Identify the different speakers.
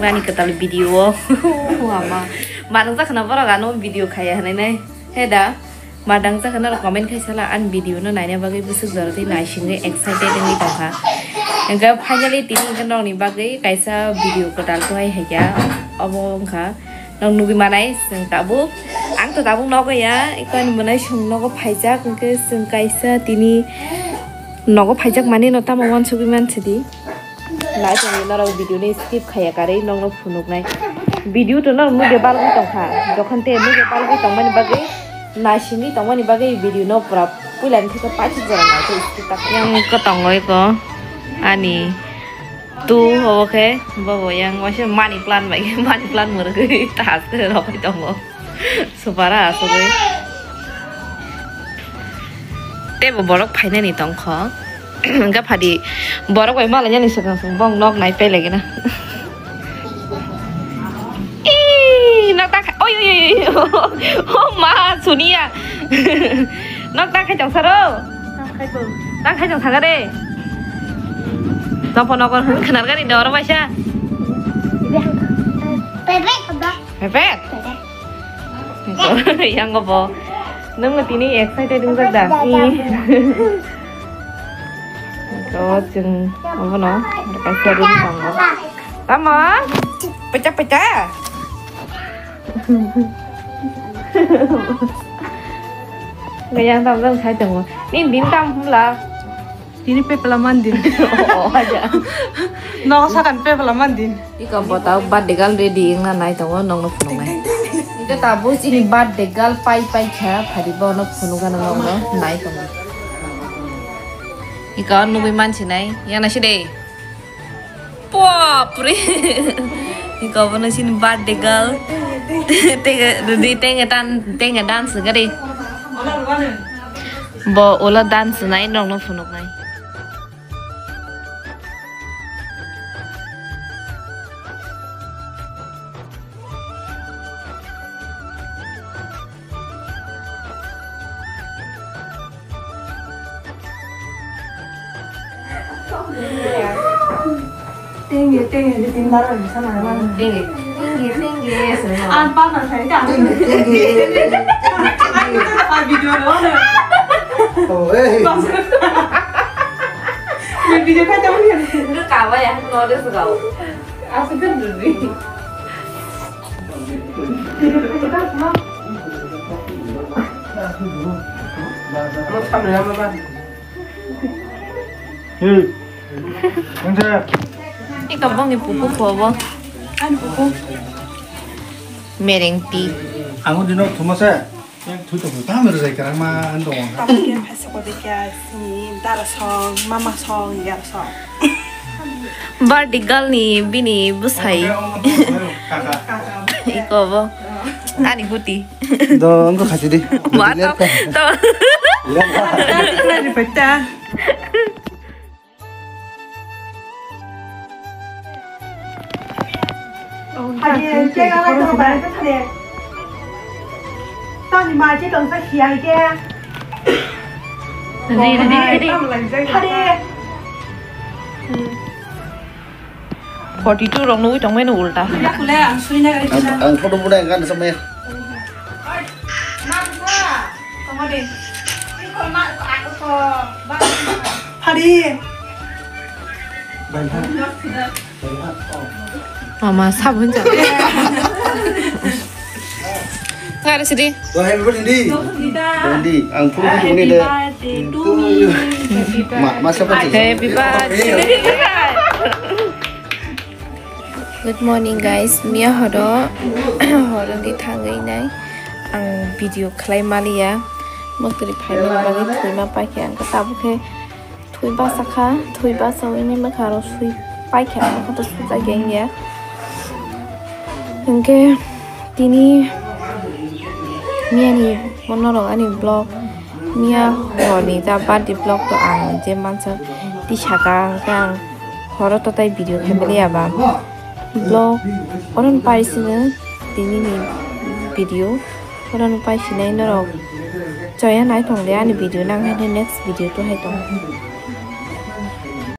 Speaker 1: nani ketali video ama madang sa kana bara gano video khaya hanai heda madang sa kana comment khaisala an video no naine bagai busuk jarati naisinge excited ni tongha engka finally tini kanong ni bagai kaisa video ketal ko hai haya obong kha nong nugi manai sing tabu ang to tabu no ko ya ikon manai sung no ko phaijak ke sing kaisa tini no ko phaijak mani no ta mon sugi man chidi lai tong no video ni skip khaya kare nong no phunuk nai video to no mu de bal ko tong kha jokhon te mu de bal ko tong mani bagai naisini tong mani bagai video no pura pulan thika pachi jara na to skip ta yang ko tong oi ko ani tu oke bawa yang masih money plan mereka tas ke apa itu mo supara asal te borok paine ni tong kho enggak padi borok ai malah ni sekarang sumbang nok naik pe lagi na nok tak oi oh ma sunia nok tak kai jong saro tak kai jong saga deh Nopo nokon kenal kan ini orang Masya?
Speaker 2: Bebek apa?
Speaker 1: Bebek? Yang ngopo? Nunggu ini excited dengan dah. Kau jeng apa no? Mereka seru banget. Tama? Pecah-pecah. Kayak tahu saya tunggu. Ini bintang pula.
Speaker 3: Ini pe pelamandin.
Speaker 1: Oh aja.
Speaker 3: No sakan pe pelamandin.
Speaker 1: Ika botau bad degal ready ingna nai tawo nong no phunung nai. Ika tabu ini bad degal pai kha phari bo no phunung kan nong no nai tong. Ika nu bi man chinai yang nasi deh. Pop re. Ika bo nasi bad degal. Tenge dance gari. Bo ola dance nai nong no phunung nai.
Speaker 3: Tinggi di tinggal di sana mana?
Speaker 1: Tinggi.
Speaker 3: Apa nak saya dah? Tinggi. Aku tu dapat video mana?
Speaker 4: Oh,
Speaker 3: Video kan tahu ni.
Speaker 1: Lu kawa ya, no dia segau. Aku kan dulu.
Speaker 4: Lo sampai lama kan? Enggak.
Speaker 1: Ini kampung ni pupu apa?
Speaker 3: Anu buku.
Speaker 1: Mereng tea.
Speaker 4: Aku di nok cuma saya. Yang tuh tamu saya kerana mah andong.
Speaker 3: Tapi kan pasal kau dekat ni, darah song, mama song, ya song.
Speaker 1: Bardigal ni bini busai. Iko apa? Ani huti.
Speaker 4: Do, engkau kasih deh.
Speaker 1: Mata. Tahu.
Speaker 3: Lagi pecah. Hadi, jangan lagi kau balik ke sana. 当你买这种再便宜点。
Speaker 1: 42 rong nuôi trong mấy nụ ta.
Speaker 4: Ang kau muda kan sama.
Speaker 3: Hadi.
Speaker 1: Mama sabun jar. Nggak ada sedih.
Speaker 4: Wah, happy birthday. Birthday. Ang puru ini deh. Masa apa?
Speaker 1: Happy birthday. Good morning guys. Mia hodo di tanggai nai. Ang video klay malia. Mukti phaiman bagi thui ma pai kyan ka tabu ke thui ba sakha thui ba sawi ni ma kharo sui pai kyan ka to su ja geng ya. Engke tini Mia ni monorong ani blog Mia honi ta ba di blog to ang je mansa di chaka kang horo to tai video kemeli aba blog oron paisina tini ni video oron paisina inoro joya nai thong le ani video nang hai next video to hai tong